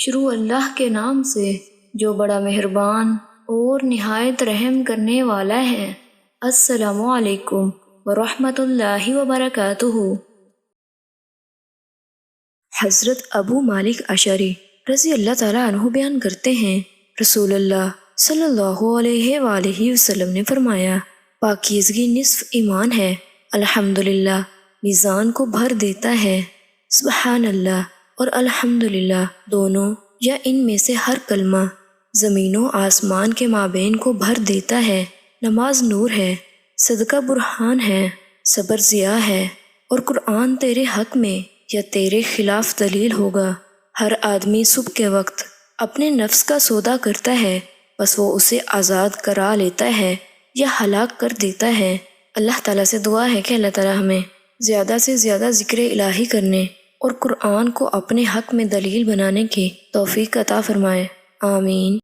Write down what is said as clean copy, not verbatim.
شروع اللہ کے نام سے جو بڑا مہربان اور نہایت رحم کرنے والا ہے۔ السلام علیکم ورحمۃ اللہ وبرکاتہ۔ حضرت ابو مالک اشعری رضی اللہ تعالیٰ عنہ بیان کرتے ہیں، رسول اللہ صلی اللہ علیہ وآلہ وسلم نے فرمایا، پاکیزگی نصف ایمان ہے۔ الحمدللہ میزان کو بھر دیتا ہے۔ سبحان اللہ اور الحمدللہ دونوں یا ان میں سے ہر کلمہ زمین و آسمان کے مابین کو بھر دیتا ہے۔ نماز نور ہے، صدقہ برہان ہے، صبر ضیاء ہے، اور قرآن تیرے حق میں یا تیرے خلاف دلیل ہوگا۔ ہر آدمی صبح کے وقت اپنے نفس کا سودا کرتا ہے، بس وہ اسے آزاد کرا لیتا ہے یا ہلاک کر دیتا ہے۔ اللہ تعالیٰ سے دعا ہے کہ اللہ تعالیٰ ہمیں زیادہ سے زیادہ ذکر الہی کرنے اور قرآن کو اپنے حق میں دلیل بنانے کی توفیق عطا فرمائے۔ آمین۔